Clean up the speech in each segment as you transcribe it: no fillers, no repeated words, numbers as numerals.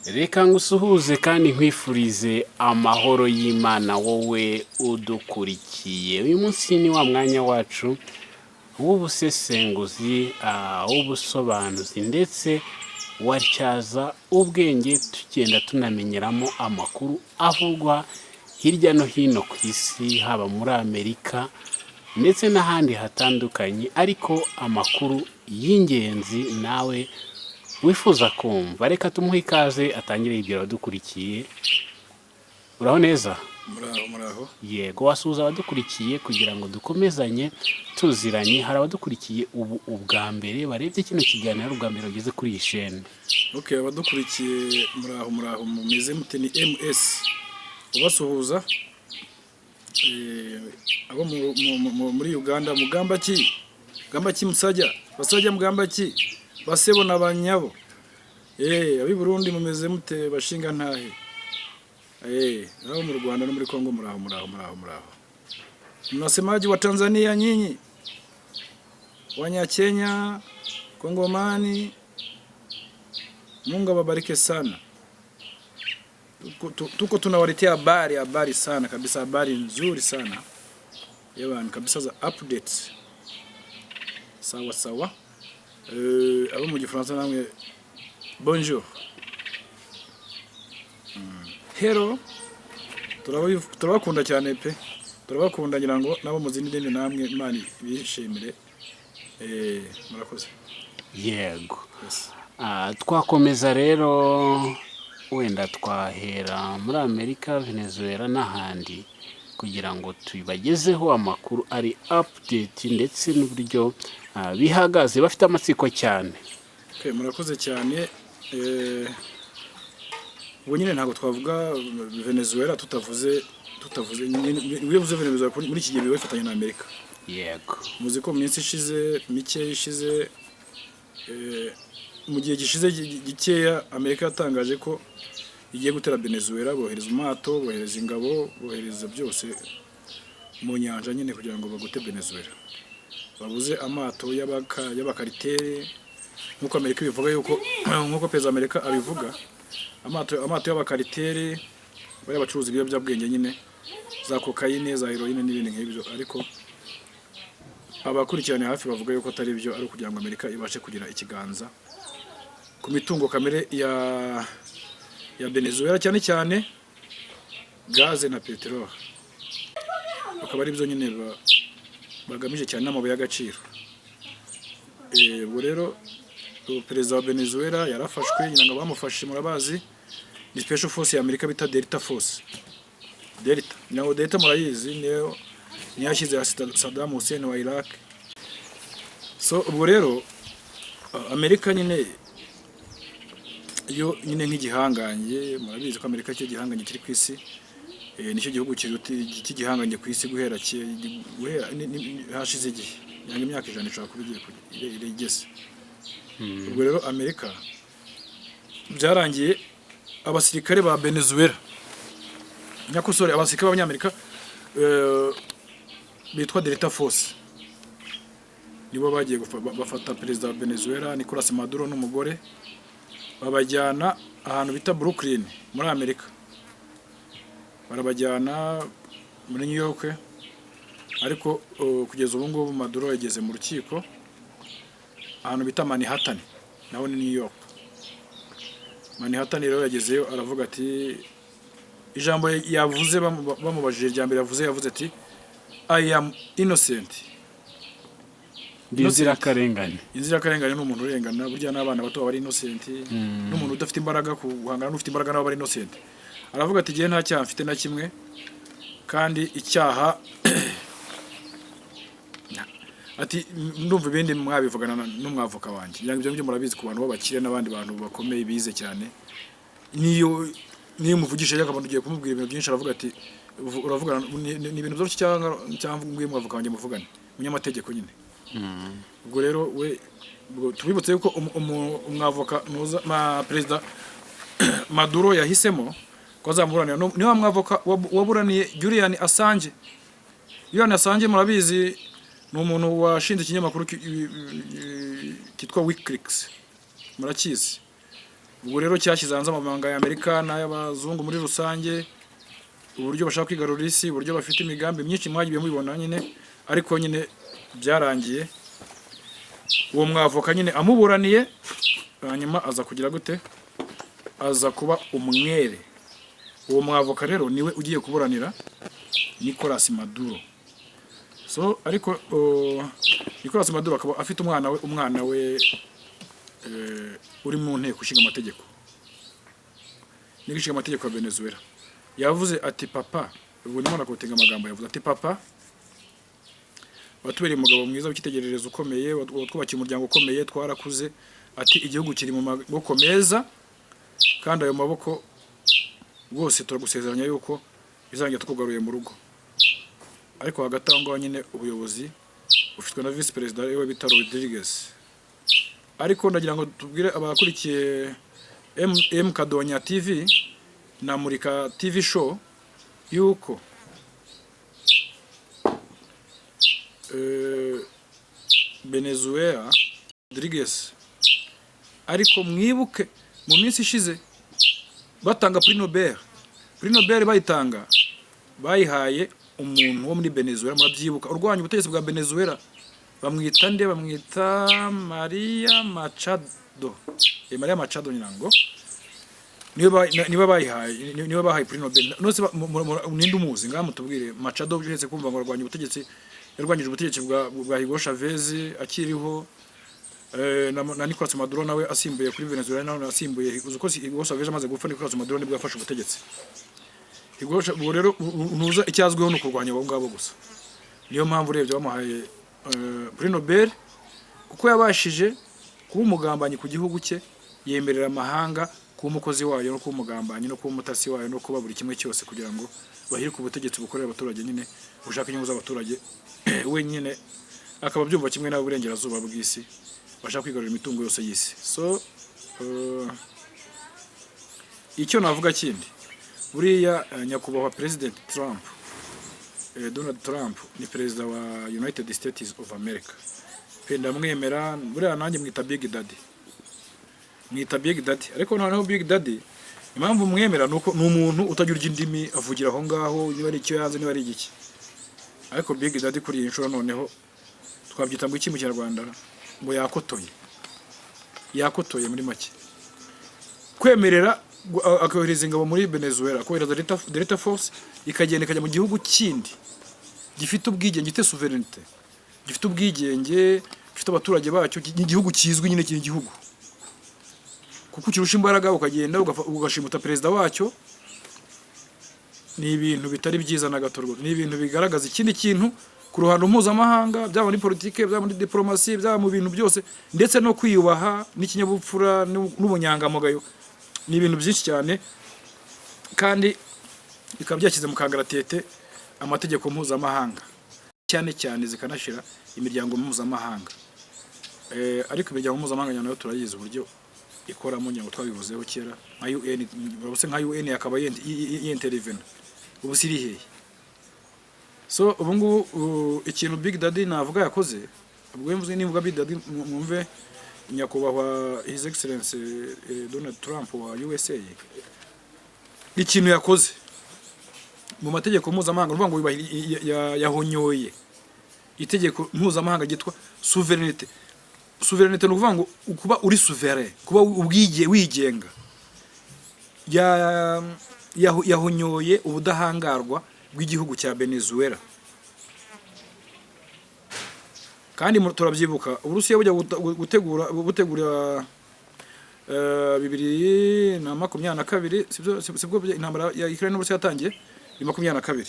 Reka ngusuhuze kandi nkwifurize amahoro y'Imana wowe udukurikiye. Uyu munsi ni wa mwanya wacu w'ubusesenguzi, w'ubusobanuzi ndetse watyaza ubwenge tugenda tunamenyeramo amakuru avugwa hirya no hino ku isi, haba muri Amerika ndetse n'ahandi hatandukanye, ariko amakuru y'ingenzi nawe wifuza kumva. Reka tumuhe ikaze atangire ibyo abadukurikiye. Uraho neza? Muraho. Yego, wasuhuza abadukurikiye kugira ngo dukomezanye tuziranye. Hari abadukurikiye ubu ubwa mbere barebye kino kiganiro ubwa mbere bageze kuri iyi shene. Okay, abadukurikiye muraho mumeze mute? Ni MS ubasuhuza abo muri Uganda. Mugamba ki musajya basajya mugamba ki basebo n'abanyabo. Abi Burundi mumeze mute bashinga ntahe? Abo mu Rwanda no muri Kongo muraho. Mnasemaji wa Tanzania nyinyi? Wanya Kenya, Kongomani, Mungu awabariki sana. Tuko tunawaletea habari sana kabisa, habari nzuri sana. Yaani kabisa za updates. Sawa. Abo mu Gifaransa namwe bonjour. Hello. Turabakunda cyane pe. Turabakunda ngira ngo nabo muzindi ndende namwe Imana bishimire. Murakoze. Yego. Yes. Twakomeza rero, wenda twahera muri Amerika, Venezuela n'ahandi kugira ngo tubagezeho amakuru ari update ndetse n'uburyo bihagaze. Bafite amatsiko cyane. Okay, murakoze cyane. Ubu nyine ntabwo twavuga Venezuela tutavuze wivuze Venezuela muri iki gihe bifatanya na Amerika. Yego. Muzi ko minsi mike ishize mu gihe gishize gikeya Amerika yatangaje ko igiye gutera Venezuela, bohereza amato, bohereza ingabo, bohereza byose mu nyanja nyine kugira ngo bagute Venezuela. Babuze amato y'abakaritere nkuko Amerika bivuga yuko nkuko Perezida Amerika abivuga, amato y'abakaritere bari abacuruzi ibiyobyabwenge nyine za kokayine, za heroine n'ibindi nk'ibyo, ariko abakurikirana hafi bavuga yuko atari byo, ari kugira ngo Amerika ibashe kugira ikiganza ku mitungo kamere ya Venezuela, cyane gaze na peteroli. Bakaba ari byo nyine bagamije cyane n'amabuye y'agaciro. Ubwo rero Perezida wa Venezuela yarafashwe, nyina ngo bamufashe murabazi, ni special force ya Amerika bita Delta Force. Delta murayizi niyo yashyize Saddam Hussein wa Iraq. So ubwo rero Amerika nyine yo nyine nk'igihanganye, murabizi ko Amerika cyo gihanganye kiri ku isi, nicyo gihugu cy'igihanganye ku isi guhera hashize igihe, yanga imyaka 100 ishobora kuba igeze. Ubwo rero Amerika byarangiye abasirikare ba Venezuela, nyakosore abasirikare b'Abanyamerika bitwa Delta Force nibo bagiye bafata Perezida wa Venezuela Nicolas Maduro n'umugore, babajyana ahantu bita Brooklyn muri Amerika. Barabajyana muri New York, ariko kugeza ubu ngubu Maduro yageze mu rukiko ahantu bita Manhattan, naho ni New York. Manhattan rero yagezeyo, aravuga ati ijambo yavuze bamubajije rya mbere yavuze ati I am innocent. Inzirakarengane ni umuntu urengana, burya n'abana bato bari innocent, n'umuntu udafite imbaraga guhangana n'ufite imbaraga nabo bari innocent. Aravuga ati gihe nta cyaha mfite na kimwe, kandi icyaha ati ndumva ibindi mwabivugana n'umwavoka wanjye. Ibyo ngibyo murabizi ku bantu b'abakire n'abandi bantu bakomeye bize cyane, niyo umuvugisha y'akabantu ugiye kumubwira ibintu byinshi, aravuga ati uravugana ni ibintu byose cyangwa ngwiye mwavoka wanjye muvugane, umunyamategeko nyine. Ubwo rero we tubibutse yuko umwavoka Perezida Maduro yahisemo ko azamuburanira niyo mwavoka waburaniye Julian Assange. Julian Assange murabizi ni umuntu washinze ikinyamakuru kitwa Wikileaks, murakizi. ubwo rero cyashyize hanze amabanga ya Amerika n'ay'abazungu muri rusange, uburyo bashaka kwigarurira isi, uburyo bafite imigambi myinshi mwagiye mubibona nyine, ariko nyine byarangiye uwo mwavoka nyine amuburaniye, hanyuma aza kugira gute, aza kuba umwere. Uwo mwavoka rero niwe ugiye kuburanira Nicolas Maduro. So ariko Nicolas Maduro akaba afite umwana we uri mu nteko ishinga amategeko, n'ishinga amategeko ya Venezuela. Yavuze ati papa, ubu ndimo nakotega amagambo, yavuze ati papa watubereye umugabo mwiza w'icyitegererezo ukomeye, watwubakiye umuryango ukomeye, twarakuze, ati igihugu kiri mu maboko meza, kandi ayo maboko rwose turagusezeranya yuko bizangira tukugaruye mu rugo. Ariko hagati aho ngaho nyine ubuyobozi bufitwe na vice president we bita Rodriguez. Ariko ndagira ngo tubwire abakurikiye M Kadonya TV na Murika TV show yuko Venezuela Rodriguez, ariko mwibuke mu minsi ishize batanga Prix Nobel bayitanga, bayihaye umuntu wo muri Venezuela, murabyibuka, urwanya ubutegetsi bwa Venezuela, bamwita Maria Machado. Maria Machado nyirango niba bahaye Prix Nobel. Nose ninde umuzi ngamutubwire Machado byetse kumva ngo arwanya ubutegetsi, yarwanyije ubutegetsi bwa Hugo Chavez akiriho, na Nicolas Maduro nawe asimbuye kuri Venezuela, nawe asimbuye uko Hugo Chavez amaze gupfa, Nicolas Maduro nibwo yafashe ubutegetsi. Ubwo rero nuza icyazweho no kurwanya abo ngabo gusa. Niyo mpamvu urebye bamuhaye Prix Nobel, kuko yabashije kuba umugambanyi ku gihugu cye, yemerera amahanga kuba umukozi wayo no kuba umugambanyi no kuba umutasi wayo no kuba buri kimwe cyose, kugira ngo bahirike ubutegetsi bukorera abaturage nyine, bushaka inyungu z'abaturage. Wenyine akaba byumva kimwe n'aburengerazuba bw'isi bashaka kwigarurira imitungo yose y'isi. So icyo navuga kindi, buriya nyakubahwa President Trump, Donald Trump ni perezida wa United States of America. Penda mwemera, buriya nanjye mwita Big Daddy. Ariko noneho Big Daddy impamvu mwemera nuko ni umuntu utagira indimi, avugira aho ngaho, niba ari icyo yanze niba ari igiki. Ariko Big Daddy kuri iyi nshuro noneho twabyita ngo iki mu Kinyarwanda, ngo yakotoye muri make. Kwemerera akohereza ingabo muri Venezuela, kohereza Delta Force ikagenda ikajya mu gihugu kindi gifite ubwigenge, gifite sovereignty, gifite ubwigenge, gifite abaturage bacyo, igihugu kizwi nyine kiri igihugu, kuko kirusha imbaraga ukagenda ugashimuta perezida wacyo. Ni ibintu bitari byiza na gato rwose, ni ibintu bigaragaza ikindi kintu ku ruhando mpuzamahanga, byaba muri politike, byaba muri diplomasi, byaba mu bintu byose, ndetse no kwiyubaha n'ikinyabupfura n'ubunyangamugayo. Ni ibintu byinshi cyane, kandi bikaba byashyize mu kangaratete amategeko mpuzamahanga, cyane cyane zikanashira imiryango mpuzamahanga. Ariko imiryango mpuzamahanga nayo turayizi uburyo ikoramo, ngo twabivuzeho kera, nka UN, baruse nka UN yakaba y'intervene ubu siri hehe. So ubu ngubu ikintu Big Daddy navuga yakoze, ubwo mvuze nivuga Big Daddy mwumve nyakubahwa His Excellency Donald Trump wa USA, ikintu yakoze mu mategeko mpuzamahanga, uvuga ngo yahonyoye itegeko mpuzamahanga gitwa sovereignty. Sovereignty no kuvuga ngo kuba uri souverain, kuba wigenga. Yahonyoye ubudahangarwa bw'igihugu cya Venezuela. Kandi turabyibuka Uburusiya bujya gutegura 2022, sibwo intambara ya Ukraine n'Uburusiya yatangiye 2022.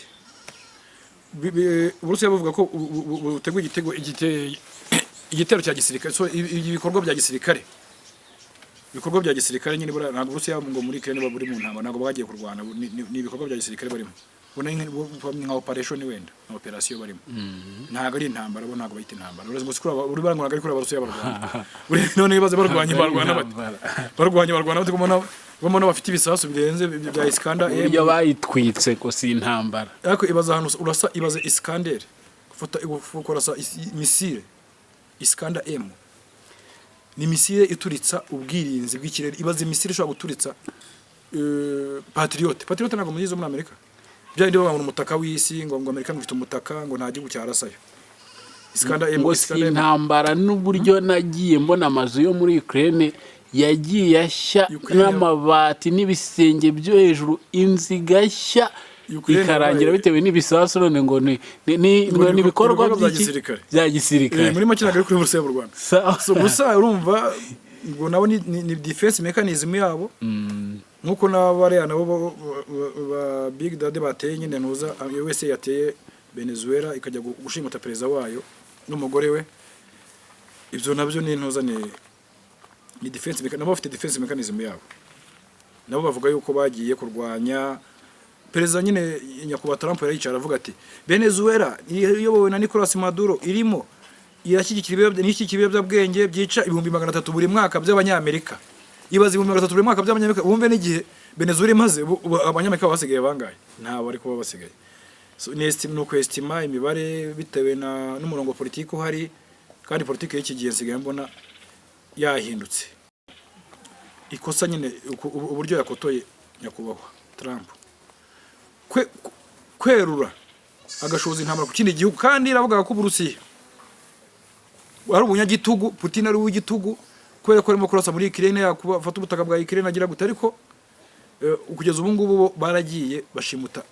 Uburusiya buvuga ko buteguye igitero cya gisirikare, so ibikorwa bya gisirikare, nyine ntabwo Uburusiya ngo muri Ukraine buri mu ntambara, ntabwo bagiye kurwana, ni ibikorwa bya gisirikare barimo. Nka operation wenda na operation barimo, ntabwo ari intambara, bo ntabwo bayita intambara. Uri barangwa ari kuri Abarusiya barwana, none bibaze barwanya bate kumona bafite ibisasu birenze bya Iskander, iyo bayitwitse ko si intambara. Ariko ibaza hano ibaze Iskander, ukora sa missile Iskander M, ni misile ituritsa ubwirinzi bw'ikirere. Ibaze misile ishobora guturitsa Patriot ntabwo muyizo muri Amerika. Bya ndi babona umutaka w'isi ngo Amerika ngifite umutaka ngo nta gihugu cyarasayo. ngo si intambara n'uburyo nagiye mbona amazu yo muri Ukraine yagiye ashya n'amabati n'ibisenge byo hejuru, inziga shya ikarangira bitewe n'ibisasu, none ngo ni ibikorwa bya gisirikare. Muri make nagari kuri Rusya mu Rwanda. So gusa urumva ngo nabo ni defense mechanism yabo. Nuko n'abariya nabo ba Big Daddy bateye nyine nuza USA yateye Venezuela ikajya gushimuta perezida wayo n'umugore we. Ibyo nabyo ni ntuza ni defense nabo bafite defense mechanism yabo. Nabo bavuga yuko bagiye kurwanya perezida nyine Nyakubahwa Trump yaricara avuga ati Venezuela iyobowe na Nicolas Maduro irimo irashyigikira ibiyobyabwenge byica 300,000 buri mwaka by'Abanyamerika. Ibaze 300,000 buri mwaka by'Abanyamerika. Bumve n'igihe Venezuela imaze Abanyamerika basigaye bangaye, nta bari kuba basigaye. So nuko estima imibare bitewe n'umurongo politiki uhari, kandi politiki y'iki gihe nsigaye mbona yahindutse. Ikosa nyine uburyo yakotoye Nyakubahwa Trump kwerura agashoza intambara ku kindi gihugu, kandi iravuga ko Uburusiya ari ubunyagitugu, Putin ari uw'igitugu kubera ko arimo kurasa muri Ukraine, yakufata ubutaka bwa Ukraine agira gute. Ariko kugeza ubu ngubu baragiye bashimuta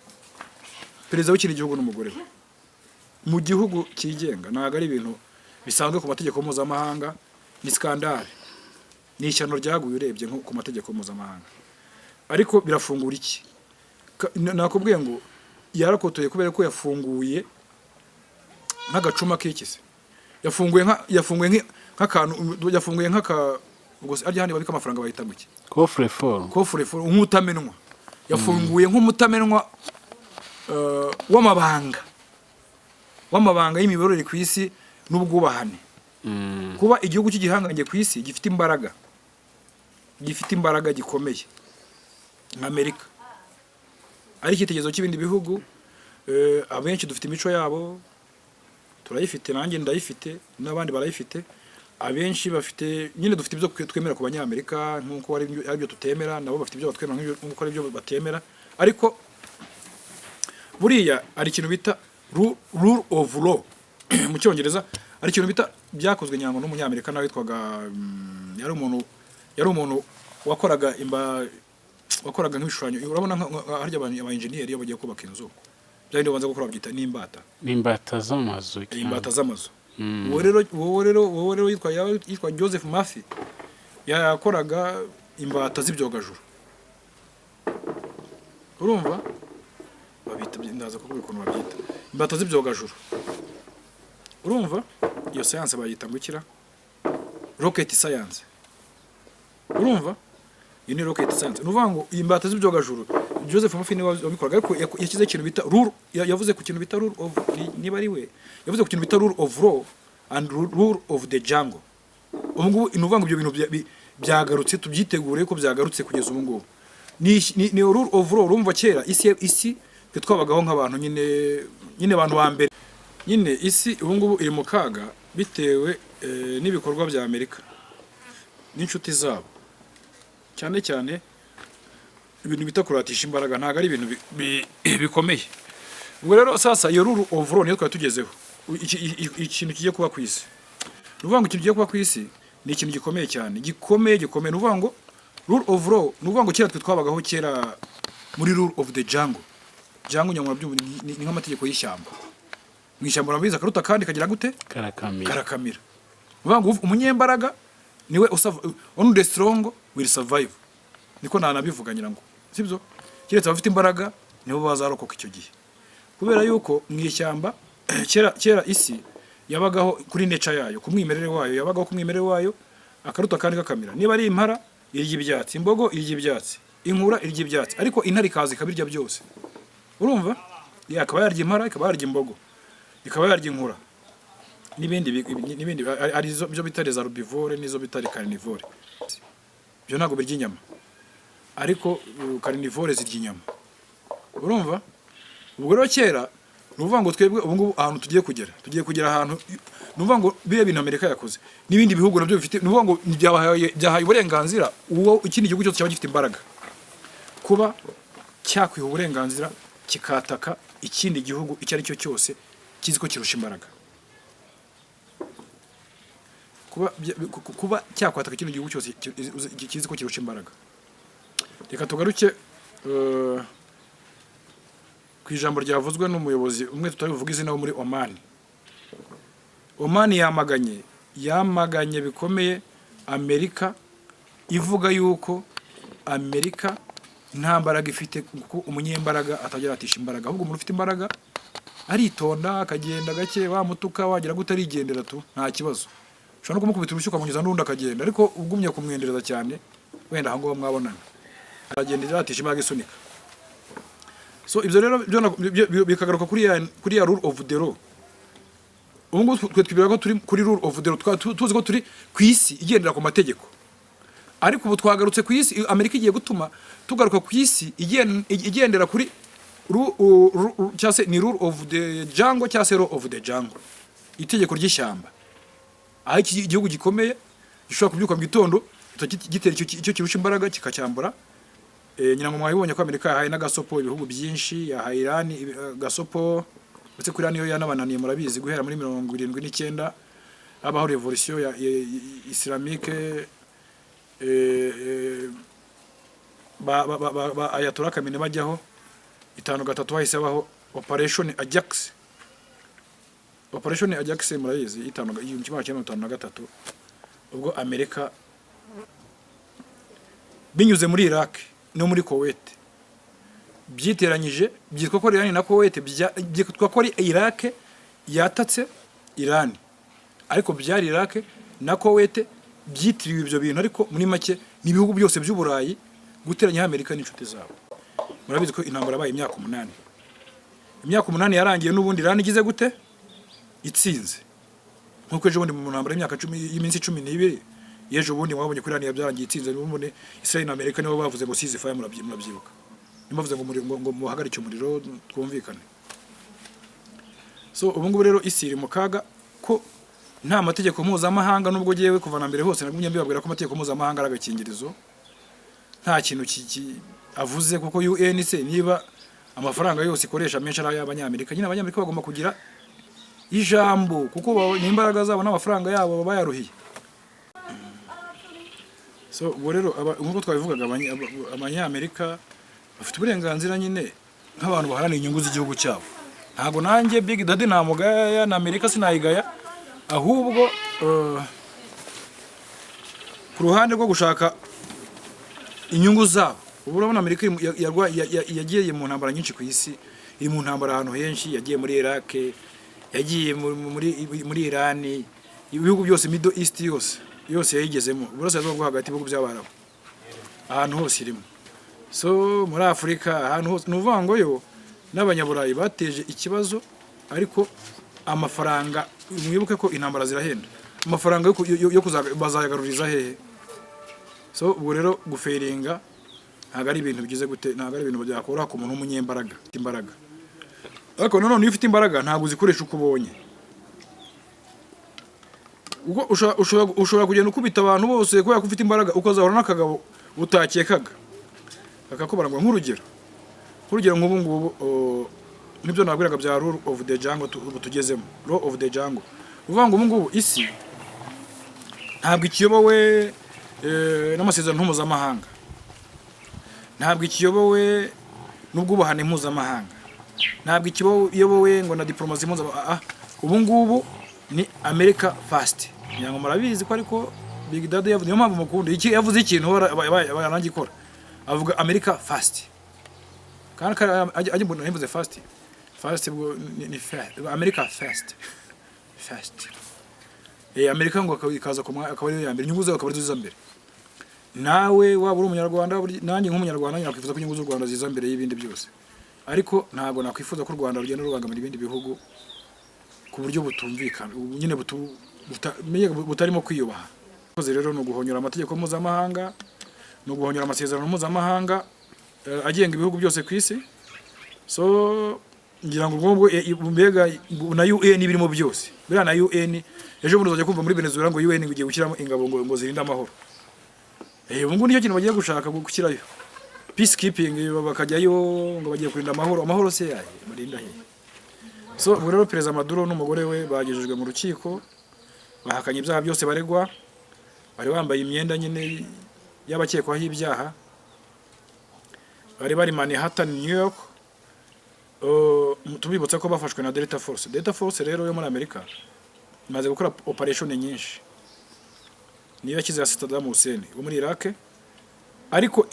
perezida w'ikindi gihugu n'umugore we mu gihugu kigenga. Ntago ari ibintu bisanzwe ku mategeko mpuzamahanga, ni skandale, ni ishyano ryaguye urebye nko ku mategeko mpuzamahanga. Ariko birafungura iki? Nakubwiye ngo yarakotoye kubera ko yafunguye nk'agacuma k'ikise, yafunguye nk'akantu, yafunguye ubwo ari handi babika amafaranga bahita muke coffre fort nk'utamenwa. Yafunguye nk'umutamenwa w'amabanga y'imiberere ku isi n'ubwubahane. Kuba igihugu cy'igihangange ku isi gifite imbaraga gikomeye nk'Amerika, ari icyitegererezo cy'ibindi bihugu. Abenshi dufite imico yabo, turayifite, nanjye ndayifite, n'abandi barayifite. Abenshi bafite nyine, dufite ibyo twemera ku Banyamerika nk'uko ari byo tutemera, nabo bafite ibyo batwemera nk'uko ari byo batemera. Ariko buriya ari ikintu bita rule of law mu Cyongereza, ari ikintu bita byakozwe nyango n'umunyamerika nawe witwaga yari umuntu wakoraga nk'ibishushanyo. Urabona harya aba engineer iyo bagiye kubaka inzu byari babanza gukora babyita n'imbata z'amazu. Wowe rero yitwa Joseph Murphy yakoraga imbata z'ibyogajuru. Urumva babita, ndaza kukubwira ukuntu babyita imbata z'ibyogajuru. Urumva iyo science bayita ngukira rocket science. Urumva iyi ni rocket science. Nuvuga ngo imbata z'ibyogajuru Joseph Murphy ni wabikoraga, ariko yashyize ikintu bita rule, yavuze ku kintu bita rule of, niba ari we yavuze ku kintu bita rule of law and rule of the jungle. Ubu ngubu nuvuga ngo ibyo bintu byagarutse, tubyitegure ko byagarutse kugeza ubu ngubu. Ni rule of law. Urumva kera isi twabagaho nk'abantu nyine abantu ba mbere. Nyine isi ubu ngubu iri mu kaga bitewe n'ibikorwa bya Amerika n'inshuti zabo, cyane ibintu bita kuratisha imbaraga. Ntago ari ibintu bikomeye. Ubwo rero sasa iyo rule of law niyo twari tugezeho, ikintu kigiye kuba ku isi. Nuvuga ngo ikintu kigiye kuba ku isi ni ikintu gikomeye cyane, gikomeye. Nuvuga ngo rule of law, nuvuga ngo kera twabagaho kera muri rule of the jungle. Nyamura byumva ni nk'amategeko y'ishyamba. Mu ishyamba urabiza karuta kandi kagira gute? Karakamira. Nuvuga ngo umunyembaraga niwe only the strong will survive. Niko nanabivuga ngira ngo sibyo, kiretse abafite imbaraga nibo bazarokoka icyo gihe. Kubera yuko mu ishyamba kera isi yabagaho kuri nature yayo, ku mwimerere wayo, yabagaho ku mwimerere wayo, akaruta kandi gakamira. Niba ari impara irya ibyatsi, imbogo irya ibyatsi, inkura irya ibyatsi, ariko intare ikaza ikabirya byose. Urumva akaba yarya impara, ikaba yarya imbogo, ikaba yarya inkura n'ibindi ari byo bita les herbivores n'izo bita les carnivores. Byo ntago birya inyama, ariko carnivores zirya inyama. Urumva ubwo rero kera nuvuga ngo twebwe ubu ngubu ahantu tugiye kugera ahantu nuvuga ngo bire bintu Amerika yakoze n'ibindi bihugu nabyo bifite nuvuga ngo byahaye uburenganzira uwo ikindi gihugu cyose cyaba gifite imbaraga kuba cyakwiha uburenganzira kikataka ikindi gihugu icyo ari cyo cyose kizi ko kirusha imbaraga kuba cyakwataka ikindi gihugu cyose kizi ko kirusha imbaraga. Reka tugaruke ku ijambo ryavuzwe n'umuyobozi umwe tutabivuga izina wo muri Oman. Oman yamaganye bikomeye Amerika ivuga yuko Amerika nta mbaraga ifite kuko umunyembaraga atagira atisha imbaraga ahubwo umuntu ufite imbaraga aritonda akagenda gake wamutuka wagira gutarigendera tu nta kibazo ushobora no kumukubita urushyi ukamunyuza n'undi akagenda ariko ugumye kumwendereza cyane wenda aho ngo mwabonana agendera atisha imbaraga isunika. So ibyo rero bikagaruka kuri ya rule of the law. Ubu ngubu twibwira ko turi kuri rule of the law tuzi ko turi ku isi igendera ku mategeko ariko ubu twagarutse ku isi Amerika igiye gutuma tugaruka ku isi igendera kuri cyase ni rule of the jungle cyase law of the jungle itegeko ry'ishyamba aho iki gihugu gikomeye gishobora kubyuka mu gitondo gitera icyo kirusha imbaraga kikacyambura. Nyina ngo mwabibonye ko Amerika yahaye n'agasopo ibihugu byinshi yahaye Iran gasopo ndetse kuri Iran yo yanabananiye murabizi guhera muri 79 habaho revolution ya islamique Ayatollah Khamenei bajyaho 5 hahise habaho Operation Ajax murabizi 1953 ubwo Amerika binyuze muri Iraq no muri Kuwait byiteranyije byitwa ko Iran na Kuwait byitwa ko Iraq yatatse Iran ariko byari Iraq na Kuwait byitiriwe ibyo bintu ariko muri make ni ibihugu byose by'Uburayi guteranya Amerika n'inshuti zabo. Murabizi ko intambara yabaye imyaka 8 yarangiye n'ubundi Iran igize gute itsinze nkuko ejo bundi mu ntambara y'imyaka 10 y'iminsi 12 yejo bundi mwabonye kuri Iran yabyarangiye itsinze n'ubundi Israel na Amerika nibo bavuze ngo ceasefire murabyibuka nibavuze ngo muhagarike umuriro twumvikane. So ubu ngubu rero isi iri mu kaga ko nta mategeko mpuzamahanga nubwo giyewe kuva na mbere hose nagumye mbibabwira ko amategeko mpuzamahanga aragakingirizo nta kintu avuze kuko UNC niba amafaranga yose ikoresha menshi ari y'abanyamerika nyine abanyamerika bagomba kugira ijambo kuko n'imbaraga zabo n'amafaranga yabo bayaruhiye. So ubwo rero nkuko twabivugaga abanyamerika bafite uburenganzira nyine nk'abantu baharanira inyungu z'igihugu cyabo. Ntago nanjye Big Daddy namugaya na Amerika sinayigaya ahubwo ku ruhande rwo gushaka inyungu zabo. Ubu urabona Amerika yagiye mu ntambara nyinshi ku isi iri mu ntambara ahantu henshi yagiye muri Iraq yagiye muri Iran ibihugu byose Middle East yose yayigezemo burasirazuba bwo hagati ibihugu by'Abarabu ahantu hose irimo. So muri Afrika ahantu hose nuvuga ngo yo n'abanyaburayi bateje ikibazo ariko amafaranga mwibuke ko intambara zirahenda amafaranga yo bazayagaruriza hehe. So ubwo rero guferinga ntago ari ibintu bigize gute ntago ari ibintu byakora ku muntu w'umunyembaraga imbaraga ariko none iyo ufite imbaraga ntago uzikoresha uko ubonye uko ushobora kugenda ukubita abantu bose kubera ko ufite imbaraga ukazahora n'akagabo utakekaga akakubara ngo nk'urugero nk'ubu ngubu nibyo nabwiraga bya rule of the jungle tugezemo law of the jungle uvuga ngo ubu ngubu isi ntabwo ikiyobowe n'amasezerano mpuzamahanga ntabwo ikiyobowe n'ubwubahane mpuzamahanga ntabwo ikiyobowe ngo na diplomasi mpuzamahanga ubu ngubu ni America first nyango murabizi ko ariko Big Daddy yavuze niyo mpamvu mukunda iki yavuze ikintu barangikora avuga America first kandi ajye mbona yavuze first ni America first America ngo ikaza ko akaba ari ya mbere inyungu zawe akaba ari zo mbere nawe waba uri umunyarwanda nanjye nk'umunyarwanda nakwifuza ko inyungu z'u Rwanda ziza mbere y'ibindi byose ariko ntago nakwifuza ko u Rwanda rugenda rubangamira ibindi bihugu ku buryo butumvikana nyine butarimo kwiyubaha. Rero no guhonyora amategeko mpuzamahanga no guhonyora amasezerano mpuzamahanga agenga ibihugu byose ku isi. So ngira ngo ubwo mbega na UN birimo byose bira na UN ejo bundi uzajya kumva muri Venezuela ngo UN ngiye gushyiramo ingabo ngo zirinde amahoro ubu nicyo kintu bagiye gushaka gukirayo peacekeeping bakajyayo ngo bagiye kurinda amahoro se yahe barinda he so ubwo rero Perezida Maduro n'umugore we bagejejwe mu rukiko bahakanye ibyaha byose baregwa bari bambaye imyenda nyine y'abakekwaho ibyaha bari Manhattan New York tubibutsa ko bafashwe na Delta Force rero yo muri Amerika imaze gukora operation nyinshi niyo yakize Saddam Hussein wo muri Iraq ariko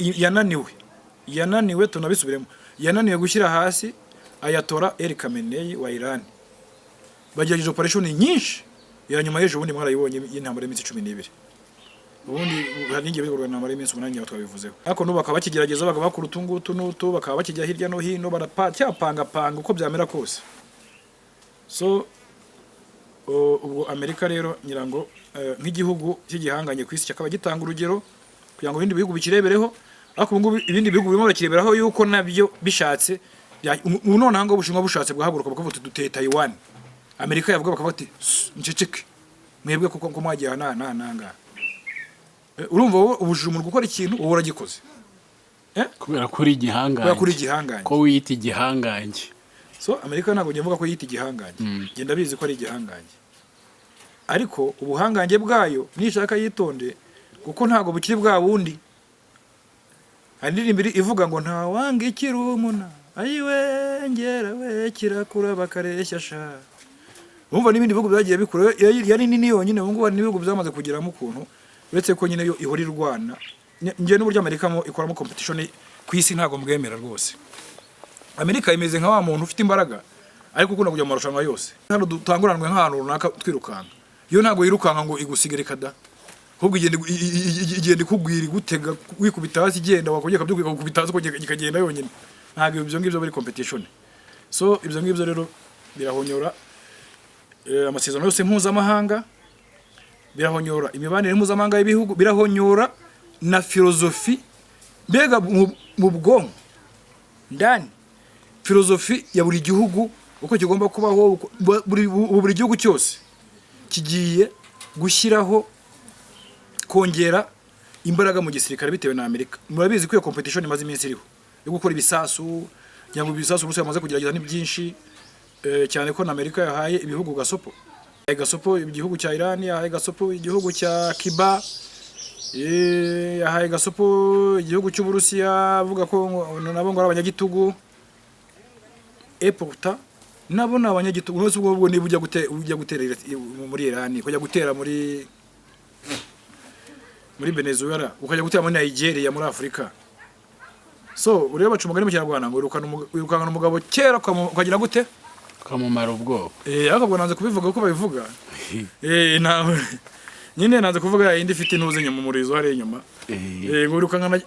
yananiwe tunabisubiremo yananiwe gushyira hasi Ayatollah Ali Khamenei wa Iran bagerageje operation nyinshi nyuma y'ejo bundi mwarayibonye y'intambara y'iminsi 12 ubundi haringiye bigorwa intambara y'iminsi 8 twabivuzeho ariko no bakaba bakigerageza bakaba n'utu bakaba bakijya hirya no hino cyapanga uko byamera kose so ubwo Amerika rero nyirango nk'igihugu cy'igihanganye ku isi cyakaba gitanga urugero kugira ngo ibindi bihugu bikirebereho ariko ubu ibindi bihugu birimo bakireberaho yuko nabyo bishatse none hanga Ubushinwa bushatse bwahaguruka bakavuga duteye Taiwan Amerika yavuga bakavuga ati nceceke mwebwe kuko mwagiye nanga urumva ubujumura gukora ikintu uwo uragikoze kubera kuri igihanganye ko wiyita igihanganye so Amerika ntabwo ngiye mvuga ko yita igihanganye genda bizi ko ari igihanganye ariko ubuhangange bwayo nishaka yitonde kuko ntabwo bukiri bwa bundi hari indirimbo ivuga ngo nta wanga ikirumuna ayiwe ngera we kirakura bakareshya sha umva n'ibindi bihugu byagiye bikura yari nini yonyine ubu ngubu n'ibihugu byamaze kugeramo ukuntu uretse ko nyine yo ihora irwana ngiye n'uburyo Amerika ikoramo competition ku isi ntabwo mbwemera rwose Amerika imeze nka wa muntu ufite imbaraga ariko ukunda kujya mu marushanwa yose hano dutanguranwe nk'ahantu runaka twirukanga yo ntabwo yirukanga ngo igusigare kada ahubwo igenda ikugwira igutega wikubita hasi igenda wakongera kabyuka gukubita hasi kongera ikagenda yonyine ntabwo ibyo ngibyo bari competition so ibyo ngibyo rero birahonyora amasezerano yose mpuzamahanga birahonyora imibanire mpuzamahanga y'ibihugu birahonyora na filozofi mbega mu bwonko ndani filozofi ya buri gihugu uko kigomba kubaho buri gihugu cyose kigiye gushyiraho kongera imbaraga mu gisirikare bitewe na Amerika murabizi ko iyo competition imaze iminsi iriho yo gukora ibisasu cyangwa ibisasu Rusiya yamaze kugerageza ni byinshi cyane ko na Amerika yahaye ibihugu gasopo igihugu cya Iran yahaye gasopo igihugu cya Cuba yahaye gasopo igihugu cy'u Burusiya avuga ko nabo ngo abanyagitugu pourtant nabo n'abanyagitugu uretse ubwo niba ujya gutera muri Iran kujya gutera muri Venezuela ukajya gutera muri Nigeria muri Afrika so ureba bacumugani mu Kinyarwanda ngo wirukana umugabo kera ukagira gute kamumara ubwo akabwo nanze kubivuga uko babivuga nawe nyine nanze kuvuga indi ifite intuze nyuma murizo hari inyuma ngo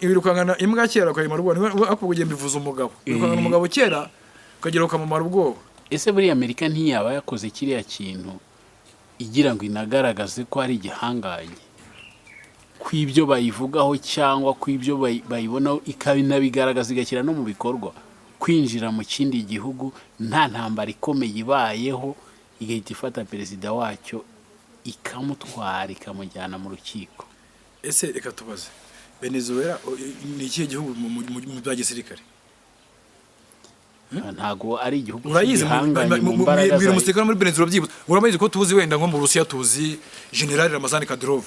wirukana imbwa kera ukayimara ubwo akubwo giye bivuza umugabo wirukana umugabo kera ukagira ukamumara ubwo ese buri Amerika ntiyaba yakoze kiriya kintu igira ngo inagaragaze ko ari igihanganye kw'ibyo bayivugaho cyangwa kw'ibyo bayibonaho ikabinabigaragaza igashyira no mu bikorwa kwinjira mu kindi gihugu nta ntambara ikomeye ibayeho igahita ifata perezida wacyo ikamutwara ikamujyana mu rukiko ese reka tubaze Venezuela ni ikihe gihugu mu bya gisirikare ntago ari igihugu cy'ihanganye mu mbaraga zayo umusirikare muri Venezuela byibuze urabazi ko tuzi wenda nko mu Rusiya tuzi General Ramazan Kadyrov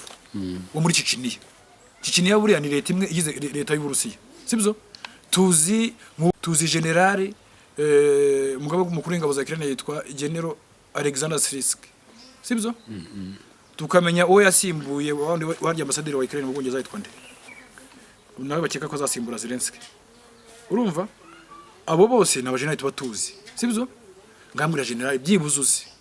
wo muri Chechnya buriya ni leta imwe igize leta y'u Burusiya sibyo tuzi General umugabo mukuru w'ingabo za Ukraine yitwa General Alexander Syrskyi sibyo tukamenya uwo yasimbuye wandi ambasaderi wa Ukraine mu Bwongereza yitwa nde nawe bakeka ko azasimbura Zelensky urumva abo bose na bajenali tuba tuzi sibyo ngambira general byibuzuze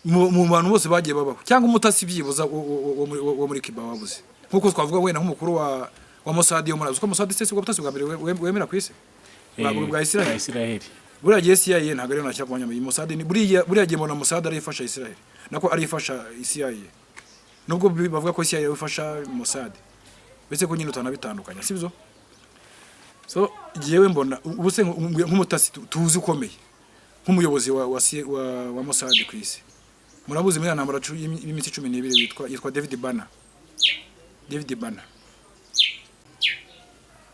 mu bantu bose bagiye babaho cyangwa umutasi byibuza wo muri Cuba wabuze nkuko twavuga wenda nk'umukuru wa Mossad yo murazi ko Mossad sese ubutasi bwa mbere wemera kwise bwa Israel buriya gihe CIA ntabwo ari nacyo kubanya Mossad ni buriya gihe mbona Mossad ari ifasha Israel nako ari ifasha CIA nubwo bavuga ko CIA ifasha Mossad bese ko nyine utanabitandukanya sibyo so jewe mbona ubuse nk'umutasi tuzi ukomeye nk'umuyobozi wa Mossad ku isi murabuzi muri ntambara y'iminsi 12 yitwa David Banner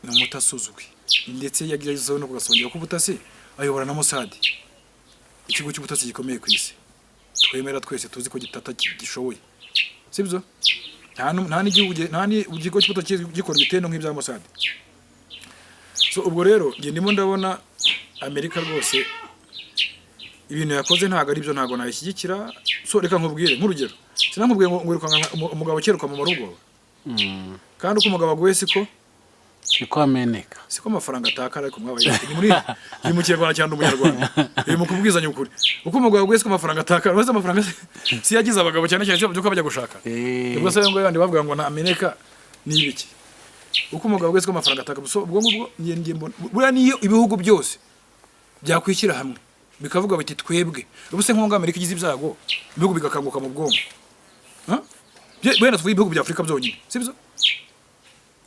ni umutasi uzwi ndetse yagize no kugasongera ko ubutasi ayobora na Mossad ikigo cy'ubutasi gikomeye ku isi twemera twese tuzi ko gitata gishoboye sibyo nta igihugu cy'ubutasi gikora bitendo nk'ibya Mossad. So ubwo rero nge ndimo ndabona Amerika rwose ibintu yakoze ntago ari byo, ntago nayishyigikira. So reka nkubwire nk'urugero, sinamubwiye ngo ngurukana umugabo cyeruka mu rugo kandi uko umugabo aguye siko ameneka, siko amafaranga atakara. Ariko mwabaye ni mu Kinyarwanda cyangwa umunyarwanda iri mu kubwizanya ukuri, uko umugabo aguye siko amafaranga atakara. Maze amafaranga si yagize abagabo cyane cyane cyo bajya gushaka. Ubwo se ngo yandi bavuga ngo na Amerika ni ibiki, uko umugabo aguye siko amafaranga atakara. So ubwo ngubwo ngiye mbona buriya niyo ibihugu byose byakwishyira hamwe bikavuga biti twebwe ubuse nko Amerika igize ibyago ibihugu bigakanguka mu bwonko bwenda tuvuye ibihugu bya Afrika byonyine sibyo,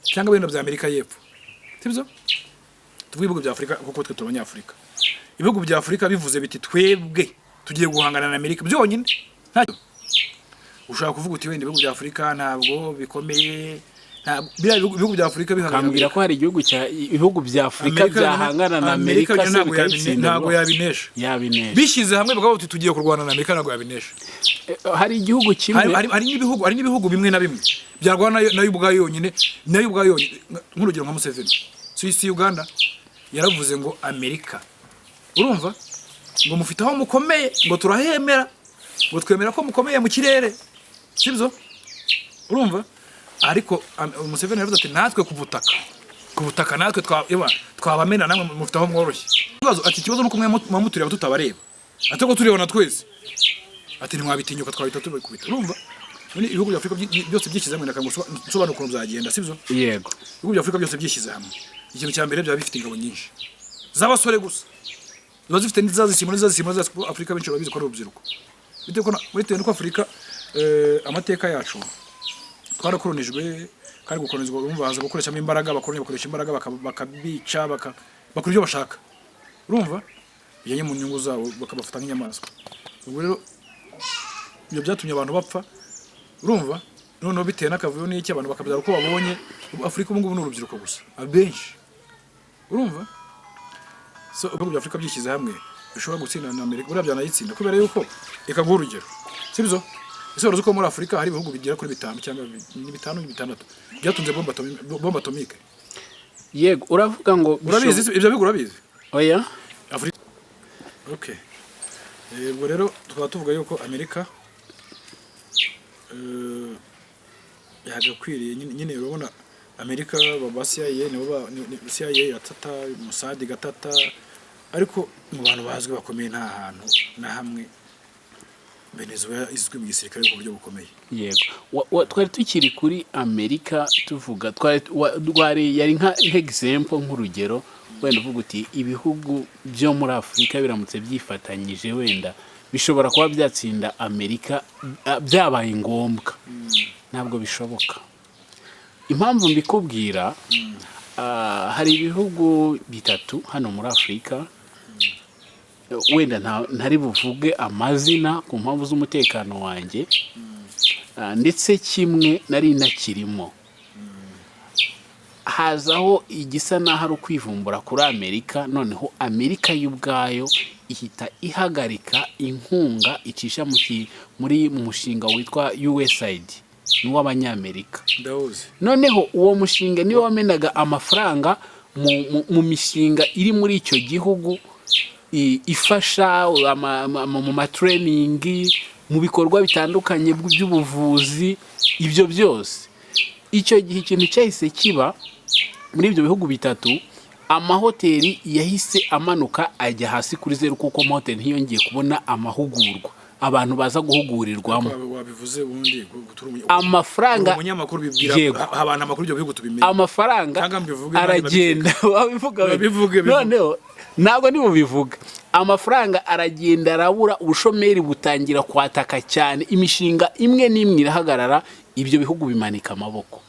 cyangwa bwenda bya Amerika y'Epfo sibyo, tuvuye ibihugu bya Afrika kuko twe turabanya Afrika. Ibihugu bya Afrika bivuze biti twebwe tugiye guhangana na Amerika byonyine, ntacyo ushaka kuvuga uti wenda ibihugu bya Afrika ntabwo bikomeye, bira ibihugu bya Afrika bihangana ko hari ibihugu bya Afrika byahangana na Amerika ntabwo yabinesha bishize hamwe bakavuga uti tugiye kurwana na Amerika ntabwo yabinesha. Hari igihugu kimwe, hari n'ibihugu bimwe na bimwe byarwana nayo ubwayo yonyine, nk'urugero nka Museveni si Uganda yaravuze ngo Amerika urumva ngo mufite aho mukomeye ngo turahemera ngo twemera ko mukomeye mu kirere sibyo urumva. Ariko Museveni yaravuze ati natwe ku butaka natwe twabamena namwe mufite aho mworoshye. Ikibazo nuko mwe mutureba tutabareba atako turebana twese ati ntimwabitinyuka twabita tubikubita urumva. None ibihugu bya Afrika byose byishyize hamwe nsobanura ukuntu byagenda sibyo. Yego ibihugu bya Afrika byose byishyize hamwe, ikintu cya mbere byaba bifite ingabo nyinshi z'abasore gusa, ziba zifite n'izazisima Afrika benshi babizi ko ari urubyiruko bitewe ko Afrika amateka yacu twarakoronijwe kandi gukoronizwa urumva haza gukoreshamo imbaraga, bakoresha imbaraga bakabica bakora ibyo bashaka urumva bijyanye mu nyungu zabo bakabafata nk'inyamaswa. Ubwo rero ibyo byatumye abantu bapfa urumva, noneho bitewe n'akavuyo n'iki abantu bakabyara uko babonye. Afrika ubu ngubu ni urubyiruko gusa abenshi urumva. So ibihugu bya Afrika byishyize hamwe bishobora gutsinda na Amerika, buriya byanayitsinda kubera yuko ikaguha urugero sibyo. Ese wari uzi ko muri Afrika hari ibihugu bigera kuri 5 cyangwa 5 byatunze bomba atomike? Yego uravuga ngo urabizi ibyo bihugu urabizi? Oya Afrika. Okay. Ubwo rero tukaba tuvuga yuko Amerika yagakwiriye nyine urabona Amerika babasiye CIA yatata Mossad gatata, ariko mu bantu bazwi bakomeye nta hantu na hamwe Venezuela izwi mu gisirikare ku buryo bukomeye. Yego twari tukiri kuri Amerika tuvuga yari nka example nk'urugero wenda uvuga uti ibihugu byo muri Afrika biramutse byifatanyije wenda bishobora kuba byatsinda Amerika byabaye ngombwa. Ntabwo bishoboka. Impamvu mbikubwira hari ibihugu bitatu hano muri Afrika wenda ntari buvuge amazina ku mpamvu z'umutekano wanjye, ndetse kimwe nari nakirimo hazaho igisa naho ari ukwivumbura kuri Amerika. Noneho Amerika y'ubwayo ihita ihagarika inkunga icisha muri mushinga witwa USAID n'uw'abanyamerika. Noneho uwo mushinga niwe wamenaga amafaranga mu mishinga iri muri icyo gihugu ifasha mu matraining mu bikorwa bitandukanye by'ubuvuzi. Ibyo byose icyo gihe ikintu cyahise kiba muri ibyo bihugu bitatu, amahoteli yahise amanuka ajya hasi kuri zero kuko amahoteli ntiyongeye kubona amahugurwa abantu baza guhugurirwamo. Amafaranga umunyamakuru bibwira abantu amakuru ibyo bihugu tubimenye, amafaranga aragenda wabivuga noneho ntabwo ni bubivuga. Amafaranga aragenda arabura, ubushomeri butangira kwataka cyane, imishinga imwe n'imwe irahagarara, ibyo bihugu bimanika amaboko.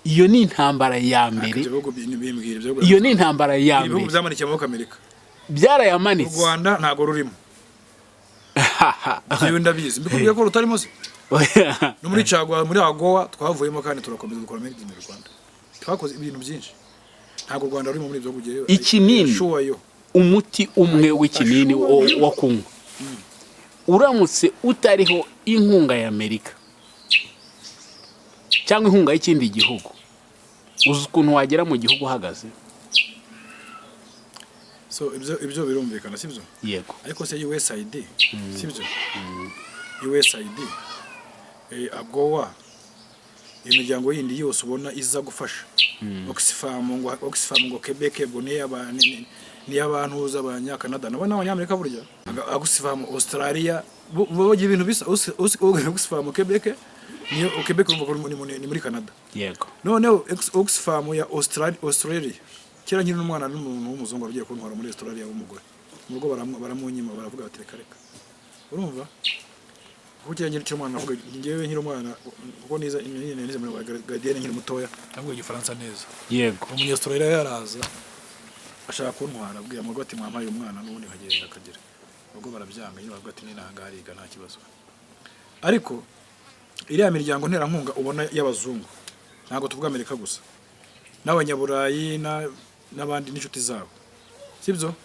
iyo ni intambara ya mbere iyo ni intambara ya mbere ibihugu byamanikiye amaboko Amerika byarayamanitse u Rwanda ntago rurimo yewe ndabizi mbikubwiye ko rutarimo se no muri cagwa muri agowa twavuyemo kandi turakomeza gukora muri Rwanda twakoze ibintu byinshi ntago u Rwanda rurimo muri ibyo kugiye ikinini umuti umwe w'ikinini wo kunywa uramutse utariho inkunga ya Amerika cyangwa inkunga y'ikindi gihugu uzi ukuntu wagera mu gihugu uhagaze so ibyo birumvikana sibyo yego ariko se USAID sibyo USAID agowa imiryango yindi yose ubona iza gufasha Oxfam ngo Quebec ni abantu uza abanyakanada nabo n'abanyamerika burya Oxfam Australia bagira ibintu bisa Oxfam Quebec niyo Quebec ni muri Canada yego none Oxfam ya Australia kera nyine n'umwana n'umuntu w'umuzungu agiye kuntwara muri Australia w'umugore murugo baramunyima baravuga ati reka urumva kugira nyine cy'umwana avuga ngewe nkiri umwana kuko nize muri Guardian nkiri mutoya ntabwo igifaransa neza yego umunye Australia yaraza ashaka kuntwara abwiye murugo ati mwampaye umwana n'ubundi nkagenda akagera ubwo barabyanga nyine bavuga ati ni nahangariga nta kibazo ariko iriya miryango nterankunga ubona y'abazungu ntabwo tuvuga Amerika gusa n'abanyaburayi n'abandi n'inshuti zabo sibyo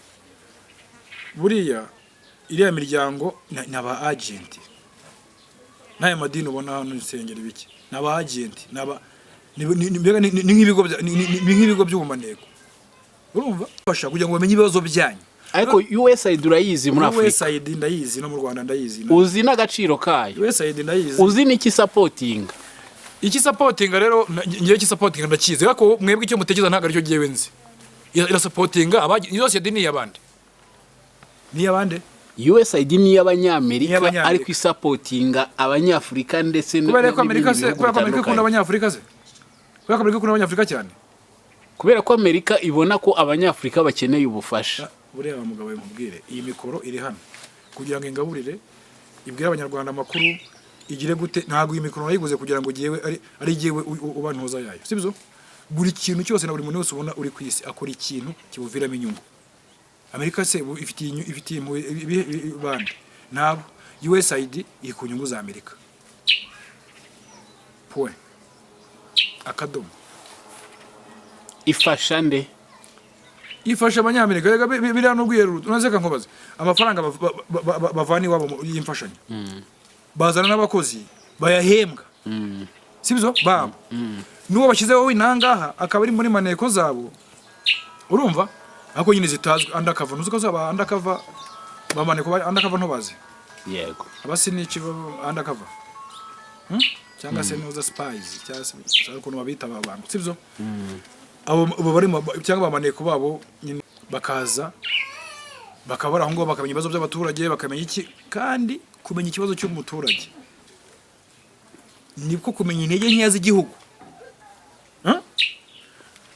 buriya iriya miryango n'aba agenti n'aya madini ubona hano insengero ibiki n'aba agenti ni nk'ibigo by'ubumaneko urumva bashaka kugira ngo bamenye ibibazo byanyu ariko USAID urayizi muri Afrika USAID ndayizi no mu Rwanda ndayizi uzi n'agaciro kayo USAID ndayizi uzi n'iki supportinga iki supportinga rero ngiye ki supportinga ndakize ariko mwebwe icyo mutekereza ntago aricyo giye wenzi ira supportinga USAID ni yabande USAID ni y'abanyamerika ariko isupportinga abanyafrika ndetse kubera ko Amerika ikunda abanyafrika se kubera ko Amerika ikunda abanyafrika cyane kubera ko Amerika ibona ko abanyafrika bakeneye ubufasha buriya mugabo yimubwire iyi mikoro iri hano kugira ngo ingaburire ibwira abanyarwanda amakuru igire gute ntago iyi mikoro nayiguze kugira ngo giyewe ari giyewe ubantoza yayo sibyo buri kintu cyose na buri muntu wese ubona uri kwisi akora ikintu kibuviramo inyungu Amerika se ifitiye bande nabo USAID iri ku nyungu za Amerika point akadomo ifasha nde ifasha abanyamerika biriya n'ubwiherero unazeka nkobaza amafaranga bavani wabo y'imfashanyo bazana n'abakozi bayahembwa sibyo babo nuwo bashyizeho inangaha akaba ari muri maneko zabo urumva ako nyine zitazwe undercover nuzuko zaba undercover bamaneko undercover ntobazi yego abasi n'iki undercover cyangwa se nuza spies cyangwa se ukuntu babita abantu sibyo abo bari cyangwa bamaneko babo nyine bakaza bakabara aho ngo bakamenya ibibazo by'abaturage bakamenya iki kandi kumenya ikibazo cy'umuturage niko kumenya intege nkeya z'igihugu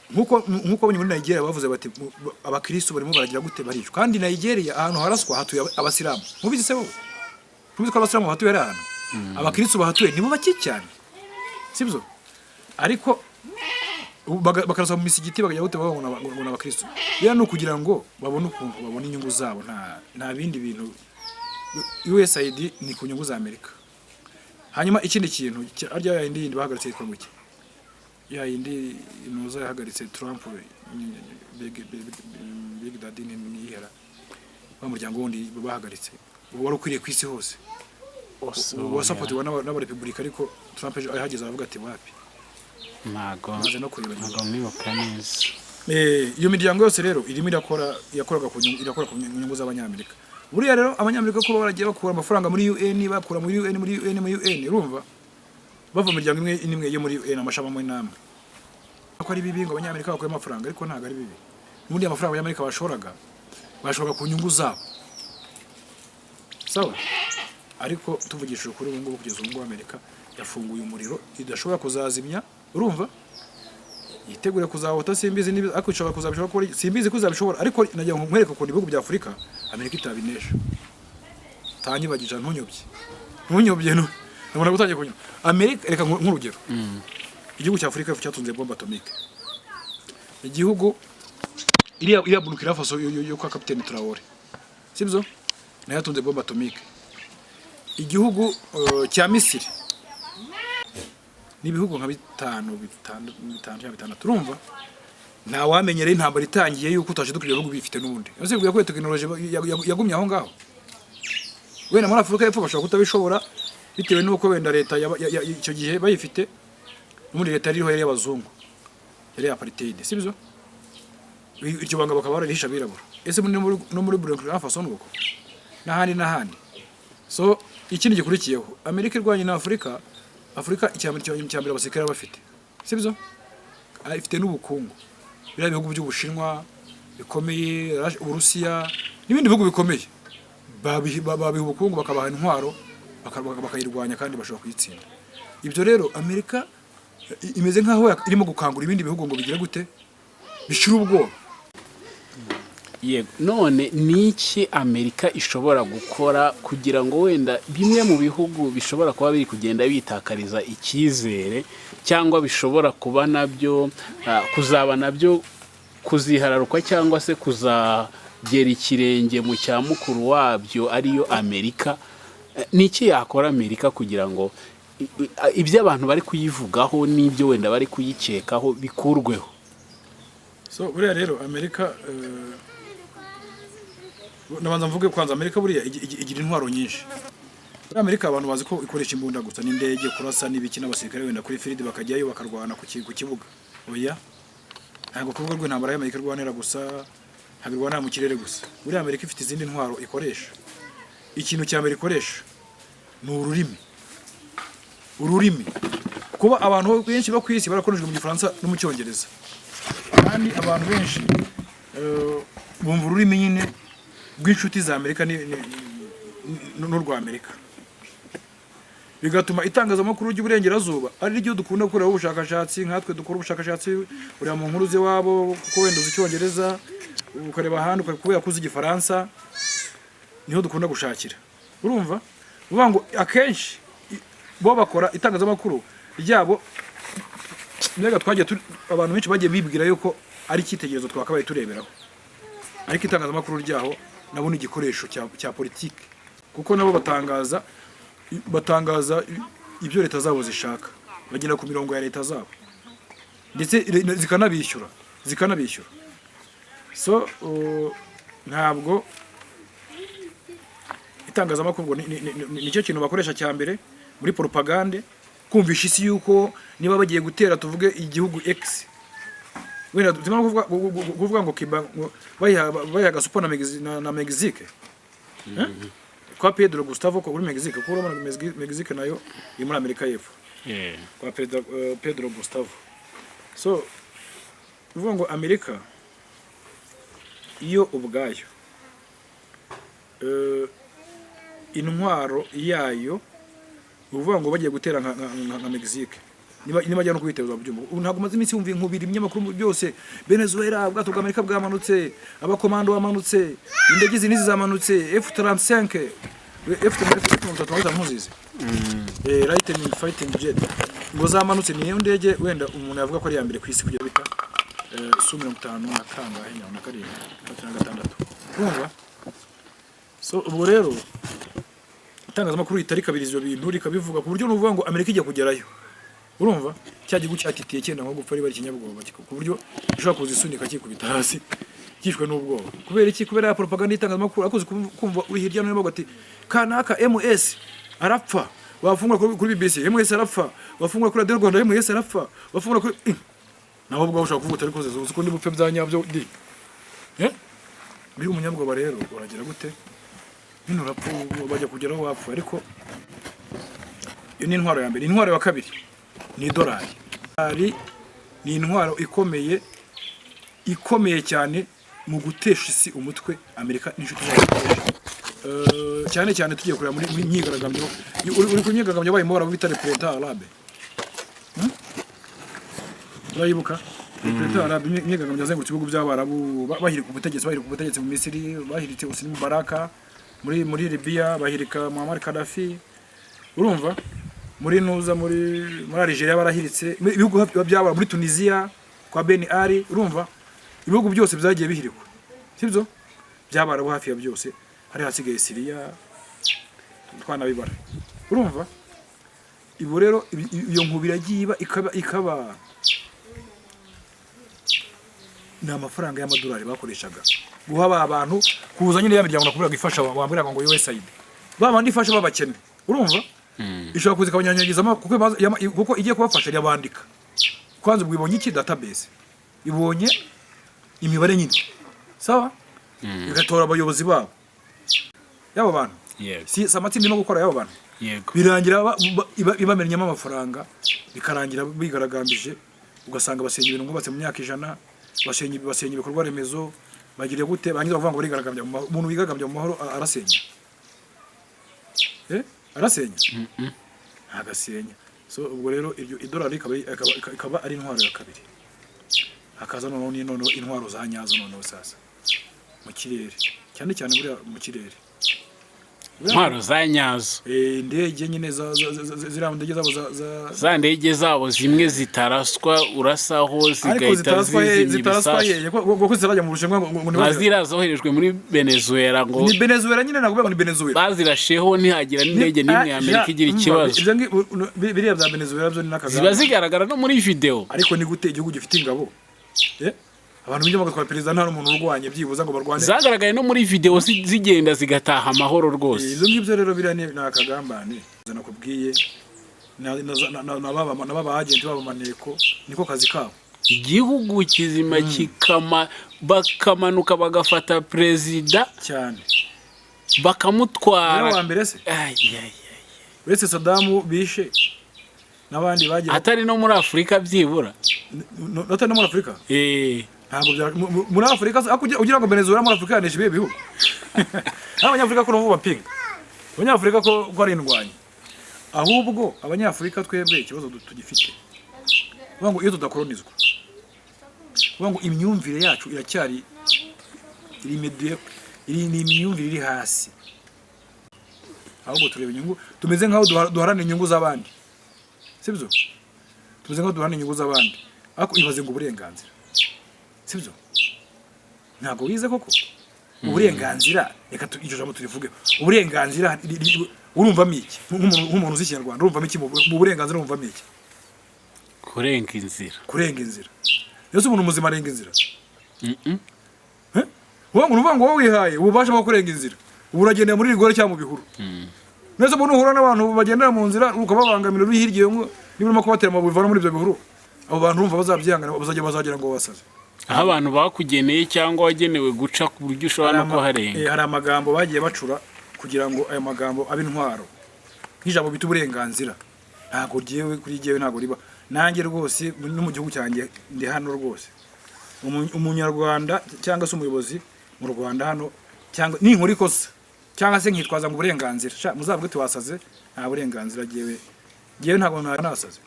nkuko muri Nigeria bavuze bati abakristo barimo baragira gute baricwa kandi Nigeria ahantu haraswa hatuye abasilamu mubizi se wowe mubizi ko abasilamu hatuye ari ahantu abakristo bahatuye nibo bake cyane sibyo ariko bakarasa mu misigiti bakajya gute babona abakristo ya no kugira ngo babone ukuntu babona inyungu zabo nta bindi bintu USAID ni ku nyungu za Amerika hanyuma ikindi kintu arya yindi bahagaritse yitwa nguki ya yindi inoza yahagaritse Trump big daddy ni ihera bamuryango wundi bahagaritse wari ukwiriye kwisi hose wa support n'aba republika ariko Trump yahageze aravuga ati wapi ntago mwibuka neza iyo miryango yose rero irimo yakoraga ku nyungu z'abanyamerika buriya rero abanyamerika ko baragiye bakura amafaranga muri UN bakura muri UN urumva bava mu miryango imwe yo muri UN amashama mu inama ko ari bibi ngo abanyamerika bakora amafaranga ariko ntago ari bibi muri amafaranga y'Amerika bashoraga ku nyungu zabo sawa ariko tuvugishije kuri ubu ngubu kugeza ubu Amerika yafunguye umuriro idashobora kuzazimya urumva yitegure kuzawota simbizi nibi ariko ishobora kuzabishobora ko simbizi kuzabishobora ariko nagiye nkwereka ko ibihugu bya Afrika Amerika itabinesha ntanyibagije ntunyobye no nabona gutangiye kunywa Amerika reka nk'urugero igihugu cya Afurika cyatunze bombe atomique, igihugu iriya Burkina Faso yo kwa Capitaine Traoré, sibyo nayo yatunze bombe atomique, igihugu cya Misiri n'ibihugu nka bitanu turumva nta wamenyere intambara itangiye yuko utashiduka ibihugu bifite n'ubundi usibwiye ko technology yagumye aho ngaho. Wenda muri Afurika y'Epfo bashobora kutabishobora bitewe n'uko wenda leta icyo gihe bayifite n'ubundi leta iriho yari y'abazungu yari apartheid, sibyo iryo banga bakaba bararisha birabura. Ese no muri Burkina Faso nuko n'ahandi. So ikindi gikurikiyeho Amerika irwanye na Afurika icyambere abasirikare bafite, sibyo ifite n'ubukungu biriya bihugu by'Ubushinwa bikomeye, Uburusiya n'ibindi bihugu bikomeye babiha ubukungu bakabaha intwaro bakayirwanya kandi bashobora kuyitsinda. Ibyo rero Amerika imeze nkaho irimo gukangura ibindi bihugu ngo bigire gute bishira ubwoba. Yego, none niki Amerika ishobora gukora kugira ngo wenda bimwe mu bihugu bishobora kuba biri kugenda bitakariza icyizere cyangwa bishobora kuba nabyo kuzaba nabyo kuzihararukwa cyangwa se kuzagera ikirenge mu cya mukuru wabyo ariyo Amerika? Niki yakora Amerika kugira ngo ibyo abantu bari kuyivugaho n'ibyo wenda bari kuyikekaho bikurweho? So buriya rero Amerika nabanza mvuge kwanza Amerika buriya igira intwaro nyinshi. Muri Amerika abantu bazi ko ikoresha imbunda gusa n'indege kurasa n'ibiki n'abasirikare wenda kuri field bakajyayo bakarwana ku kibuga. Oya, ntabwo kuvuga rwo intambara y'Amerika rwanera gusa habirwana mu kirere gusa. Buriya Amerika ifite izindi ntwaro ikoresha. Ikintu cya Amerika ikoresha ni ururimi. Kuba abantu benshi bakwisi barakoreshwa mu Gifaransa no mu Cyongereza, kandi abantu benshi bumva ururimi nyine rw'inshuti za Amerika n'u rwa Amerika, bigatuma itangazamakuru ry'uburengerazuba ari ryo dukunda gukorera ubushakashatsi. Nkatwe dukora ubushakashatsi uri mu nkuru ze wabo kuko wenda uzi Icyongereza ukareba ahandi kubera kuzi Igifaransa, niho dukunda gushakira. Urumva uvuga ngo akenshi bo bakora itangazamakuru ryabo mbega twagiye abantu benshi bagiye bibwira yuko ari icyitegererezo twakabaye tureberaho, ariko itangazamakuru ryaho nabo ni igikoresho cya politiki, kuko nabo batangaza ibyo leta zabo zishaka, bagenda ku mirongo ya leta zabo ndetse zikanabishyura. So ntabwo itangazamakuru nicyo kintu bakoresha cya mbere muri propagande, kumvisha isi yuko niba bagiye gutera tuvuge igihugu X wenda turimo kuvuga ngo Cuba bayaga super na Mexique, kwa Pedro Gustavo ko muri Mexique, ko urabona Mexique nayo iri muri Amerika y'Epfo, kwa Pedro Gustavo. So uvuga ngo Amerika iyo ubwayo intwaro yayo uvuga ngo bagiye gutera nka Mexique, niba ajya no kwiteza byumva ntabwo maze iminsi yumva inkubiri ibinyamakuru byose Venezuela ubwato bwa Amerika bwamanutse, abakomando bamanutse, indege zinizi zamanutse, F-35 F-35 muzize Lightning fighting jet ngo zamanutse. Niyo ndege wenda umuntu yavuga ko ari ya mbere ku isi kujya bita Su-50 na kangahe na karindwi na gatandatu. Urumva? So ubwo rero itangazamakuru itari kabiriza ibyo bintu rikabivuga ku buryo nuvuga ngo Amerika ijya kugerayo. Urumva cya gihugu cyatitiye cyenda nko gupfa ari bari kinyabwoba ku buryo gishobora kuzisunika kikubita hasi kishwe n'ubwoba. Kubera iki? Kubera propaganda itangazamakuru akoze kumva uri hirya no hino bagati kanaka MS arapfa, bafungwa kuri BBC MS arapfa, bafungwa kuri Radio Rwanda MS arapfa, bafungwa kuri naho ubwo ushaka kuvuga ariko uzi ko ndi bupfe byanyabyo di uri umunyabwoba rero uragira gute? Nino rapfu bajya kugeraho wapfu. Ariko iyo ni intwaro ya mbere. Intwaro ya kabiri ni dolari. Ni intwaro ikomeye cyane mu gutesha isi umutwe Amerika n'inshuti zayo. Cyane tugiye kureba muri myigaragambyo. Uri ku myigaragambyo bayimo barabita Printemps Arabe. Urayibuka? Printemps Arabe myigaragambyo yazengurutse ibihugu by'Abarabu bahirika ubutegetsi mu Misiri, bahiritse Hosni Mubarak muri Libya, bahirika Muammar Gaddafi. Urumva muri nuza muri Algeria barahiritse, ibihugu byaba muri Tunisia kwa Ben Ali, urumva ibihugu byose byagiye bihirikwa, sibyo byabaraho hafi ya byose, hari hasigaye Syria twanabibara, urumva ibo rero iyo nkubira yagiye ikaba ni amafaranga y'amadolari bakoreshaga guha abantu kuza nyine ya miryango nakubwira ifasha wambwira ngo USAID babandi ifasha babakene, urumva ishobora kuza ikabanyanyagizamo kuko igiye kubafasha yabandika kwanza ubwo ibonye iki database, ibonye imibare nyine sawa, igatora abayobozi babo yabo bantu, si amatsinda no gukora yabo bantu, birangira ibamenyamo amafaranga, bikarangira bigaragambije, ugasanga basenya ibintu ngubatse mu myaka 100, basenya ibikorwa remezo, bagiriye gute bangiza kuvuga ngo barigaragambya, umuntu wigaragambya mu mahoro arasenya, arasenya agasenya. So ubwo rero iryo idolari ikaba ari intwaro ya kabiri, hakaza noneho intwaro za nyazo noneho sasa mu kirere, cyane cyane buriya mu kirere intwaro za nyazo, indege nyine ziriya ndege zabo za ndege zabo zimwe zitaraswa urasaho zigahita zitaraswa kuko zirajya mu rushanwa ngo bazira zoherejwe muri Venezuela, ngo ni Venezuela nyine nagubwo ni Venezuela bazirasheho ntihagira n'indege n'imwe ya Amerika igira ikibazo, biriya bya Venezuela byo ni nakaza ziba zigaragara no muri video. Ariko ni gute igihugu gifite ingabo abantu bijya bagatwara perezida nta n'umuntu urwanye byibuza ngo barwane, zagaragaye no muri video zigenda zigataha amahoro rwose. Izo ngibyo rero biriya ni akagambane nakubwiye, n'aba agent b'abamaneko niko kazi kabo, igihugu kizima bakamanuka bagafata perezida cyane bakamutwara wa mbere se uretse Saddam bishe n'abandi bagiye atari no muri Afrika byibura, atari no muri Afrika ntabwo muri Afrika ugira ngo Venezuela muri Afrika yanesha ibihe bihugu abanyafrika ko n'ubu bapinga abanyafrika ko ari indwanyi, ahubwo abanyafrika twebwe ikibazo tugifite vuga ngo iyo tudakolonizwa, vuga ngo imyumvire yacu iracyari iri ni imyumvire iri hasi, ahubwo tureba inyungu, tumeze nkaho duharana inyungu z'abandi, sibyo tumeze nkaho duharana inyungu z'abandi, ariko ibaze ngo uburenganzira, sibyo ntabwo wize koko uburenganzira, reka icyo jambo turivuge uburenganzira, urumvamo iki nk'umuntu uzi Ikinyarwanda, urumvamo iki mu burenganzira, urumvamo iki? Kurenga inzira yose umuntu muzima arenga inzira, uvuga ngo wowe wihaye ububasha bwo kurenga inzira, ubu uragendera muri rigore cyangwa mu bihuru, nese umuntu uhura n'abantu bagendera mu nzira ukababangamira uri hirya yo niba urimo kubatera amabuye bivana muri ibyo bihuru, abo bantu urumva bazabyihangana bazagira ngo basaze, aho abantu bakugeneye cyangwa wagenewe guca ku buryo ushobora no kuharenga. Hari amagambo bagiye bacura kugira ngo ayo magambo abe intwaro, nk'ijambo bita uburenganzira, ntabwo kuri jyewe ntabwo riba, nanjye rwose no mu gihugu cyanjye ndi hano rwose, umunyarwanda cyangwa se umuyobozi mu Rwanda hano, cyangwa ninkora ikosa cyangwa se nkitwaza ngo uburenganzira muzavuge tuwasaze, nta burenganzira jyewe ntabwo nasaze,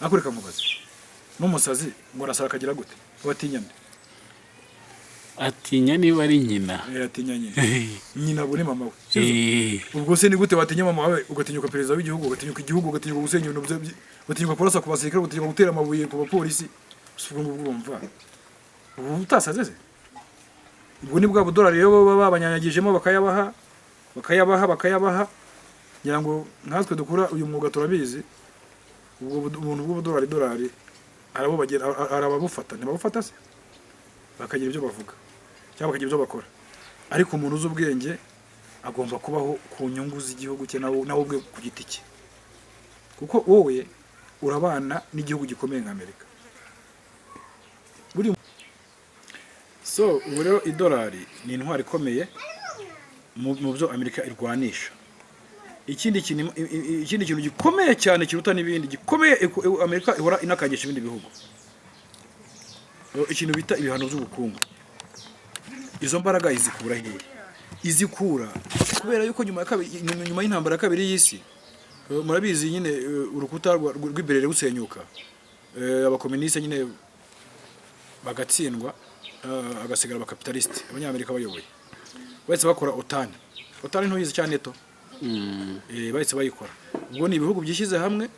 akureka nkubaze n'umusazi ngo arasara akagira gute, batinyane atinya niba ari nyina, atinya nyina buri mama we, ubwo se ni gute watinya mama wawe ugatinyuka perezida w'igihugu, ugatinyuka igihugu, ugatinyuka gusenya ibintu bye, ugatinyuka kurasa ku basirikare, ugatinyuka gutera amabuye ku bapolisi, urumva ubu utasaze se? Ubwo ni bwa budolari rero baba babanyanyagijemo bakayabaha ngira ngo nkatwe dukura uyu mwuga turabizi, ubwo umuntu bw'ubudolari arababufata ntibabufata se, bakagira ibyo bavuga cyangwa bakagira ibyo bakora, ariko umuntu uzi ubwenge agomba kubaho ku nyungu z'igihugu cye nawe ubwe ku giti cye, kuko wowe urabana n'igihugu gikomeye nka Amerika. So ubu rero idolari ni intwari ikomeye mu byo Amerika irwanisha. Ikindi kintu gikomeye cyane kiruta n'ibindi gikomeye Amerika ihora inakagisha ibindi bihugu, ikintu bita ibihano by'ubukungu. Izo mbaraga izikura hehe? Izikura kubera yuko nyuma y'intambara ya kabiri y'isi, murabizi nyine urukuta rw'iberere rusenyuka, abakomuniste nyine bagatsindwa, agasigara abakapitaliste, abanyamerika bayoboye, bahise bakora OTAN ntuyizi cyane to, bahise bayikora, ubwo ni ibihugu byishyize hamwe,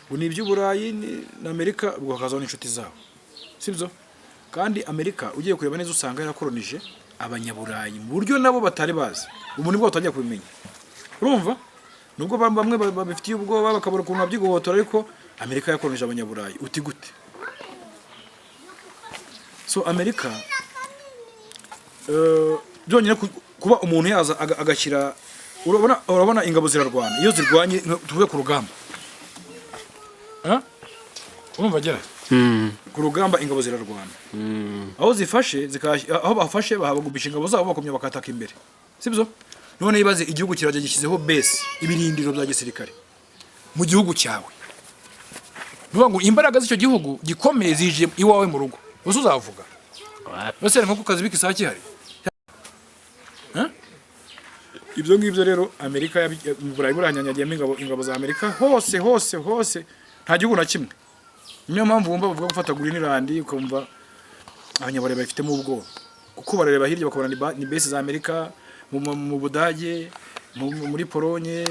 ubwo ni iby'Uburayi na Amerika, ubwo hakazaho n'inshuti zabo, sibyo? Kandi Amerika ugiye kureba neza usanga yarakolonije abanyaburayi mu buryo nabo batari bazi, ubu nibwo batangiye kubimenya, urumva? Nubwo bamwe babifitiye ubwoba bakabura ukuntu babyigobotora, ariko Amerika yakolonije abanyaburayi. Uti gute? So Amerika byonyine kuba umuntu yaza agashyira, urabona ingabo zirarwana, iyo zirwanye tuvuye ku rugamba, urumva gera ku rugamba ingabo zirarwana, aho zifashe aho bafashe bahabagubisha ingabo zabo bakomye bakataka imbere, sibyo? None ibaze igihugu kiraje gishyizeho base ibirindiro bya gisirikare mu gihugu cyawe, nuvuga ngo imbaraga z'icyo gihugu gikomeye zije iwawe mu rugo, uzi uzavuga bose nko kukazi bikisaki hari ibyo ngibyo. Rero Amerika mu Burayi buranyanyagiyemo ingabo za Amerika hose nta gihugu na kimwe. Niyo mpamvu bumva bavuga gufata Greenland, ukumva abanyaburayi bafitemo ubwoba, kuko barareba hirya bakabona ni base za Amerika mu Budage, muri Polonye,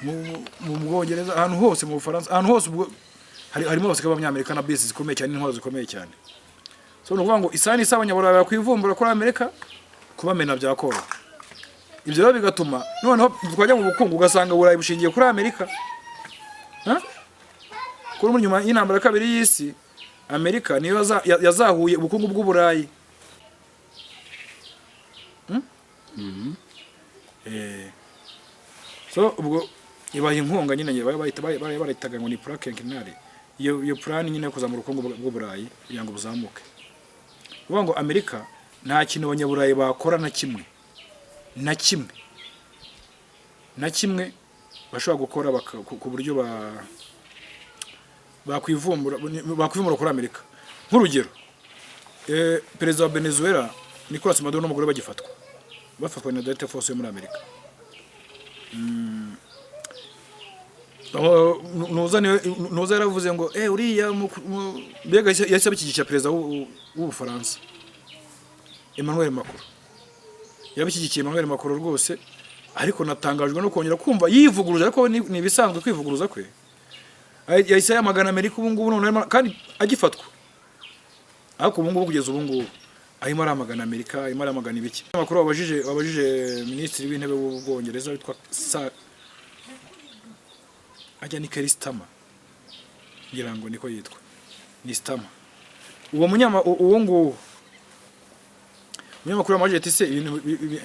mu Bwongereza, ahantu hose, mu Bufaransa, ahantu hose harimo abasirikare b'Abanyamerika na base zikomeye cyane, n'intwaro zikomeye cyane. So nuvuga ngo isani abanyaburayi bakwivumbura kuri Amerika, kubamena byakora. Ibyo rero bigatuma noneho twajya mu bukungu ugasanga Burayi bushingiye kuri Amerika. Kuri muri nyuma y'intambara kabiri y'isi, Amerika niyo yazahuye ubukungu bw'Uburayi. So ubwo ibaha inkunga nyine barayitaga ngo ni plan quinquennale. Iyo plan nyine kuzamura ubukungu bw'Uburayi kugira ngo buzamuke. Uvuga ngo Amerika nta kintu abanyaburayi bakora na kimwe bashobora gukora ku buryo bakwivumbura kuri Amerika. Nk'urugero, perezida wa Venezuela Nicolas Maduro n'umugore bafatwa na Delta Force yo muri Amerika. Nuza yaravuze ngo uriya mbega yahise abishyigikira perezida w'Ubufaransa Emmanuel Macron, yabishyigikiye Emmanuel Macron rwose, ariko natangajwe no kongera kumva yivuguruza, ariko ni ibisanzwe kwivuguruza kwe. Yahise yamagana Amerika ubu ngubu none kandi agifatwa, ariko ubu ngubu kugeza ubu ngubu arimo aramagana Amerika, arimo aramagana ibiki. Macron wabajije minisitiri w'intebe w'Ubwongereza witwa ni Keir Starmer, ngira ngo niko yitwa, ni Starmer. Uwo nguwo umunyamakuru wamajije ati se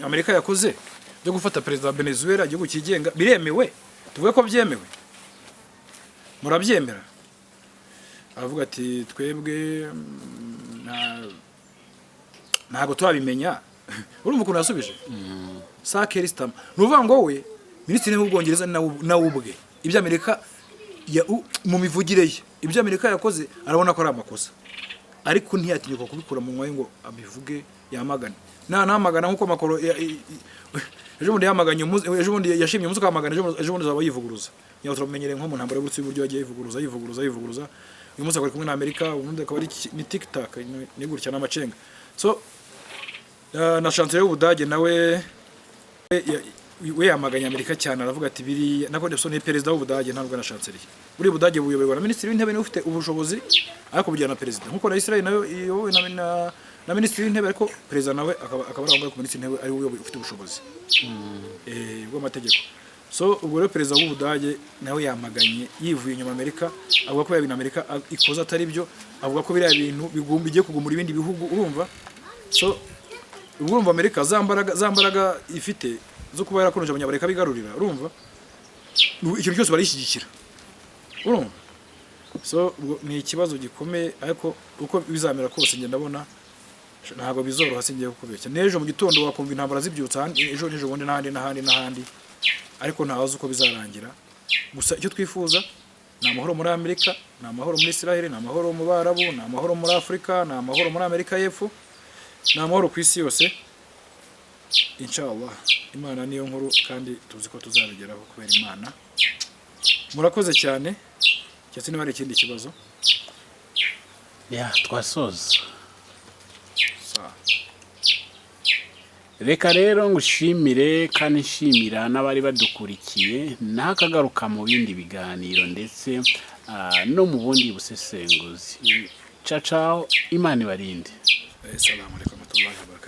Amerika yakoze byo gufata perezida wa Venezuela, igihugu kigenga, biremewe? Tuvuge ko byemewe, murabyemera? Aravuga ati twebwe ntago turabimenya. Urumva ukuntu yasubije Keir Starmer. Nuvuga ngo we minisitiri w'Ubwongereza nawe ubwe ibyo Amerika mu mivugire ye, ibyo Amerika yakoze arabona ko ari amakosa, ariko ntiyatinyuka kubikura mu mwaye ngo abivuge, yamagana. Namagana nkuko Macron ejo bundi yamaganye, ejo bundi yashimye umunsi kwamagana, ejo bundi zaba yivuguruza. Nyawo turamenyereye nko mu ntambara y'ubutsi buryo yagiye yivuguruza. Uyu munsi akari kumwe na Amerika, ubundi akaba ari ni TikTok ni gutya n'amacenga. So na chancelier y'Ubudage nawe we yamaganye Amerika cyane, aravuga ati biri nako ni perezida w'Ubudage ntabwo na chancelier. Buri Budage buyoborwa na minisitiri w'intebe niwe ufite ubushobozi, ariko bujyana na perezida, nkuko na Israel nayo iyobowe na minisitiri w'intebe, ariko perezida nawe akaba ari ku minisitiri w'intebe ari we ufite ubushobozi bw'amategeko. So ubwo rero perezida w'Ubudage nawe yamaganye yivuye inyuma Amerika, avuga ko yabina Amerika ikoza atari byo, avuga ko biriya bintu bigombiye kugumura ibindi bihugu, urumva? So urumva Amerika za mbaraga ifite zo kuba yarakonoje abanyamerika bigarurira, urumva? Ikintu cyose barishyigikira, urumva? So ni ikibazo gikomeye, ariko uko bizamera kose ngenda ndabona ntabwo bizoroha, singiye kukubeshya. N'ejo mu gitondo wakumva intambara zibyutsa, ejo bundi n'ahandi, ariko ntawazi uko bizarangira. Gusa icyo twifuza ni amahoro muri Amerika, ni amahoro muri Israel, ni amahoro mu Barabu, ni amahoro muri Afurika, ni amahoro muri Amerika y'Epfo, ni amahoro ku isi yose. Inshallah Imana niyo nkuru, kandi tuzi ko tuzabigeraho kubera Imana. Murakoze cyane. Cyase niba ari ikindi kibazo twasoza. reka rero ngushimire kandi nshimira n'abari badukurikiye nakagaruka mu bindi biganiro ndetse no mu bundi busesenguzi. Ciao ciao, Imana ibarinde. Assalamu alaikum warahmatullahi wabarakatuh.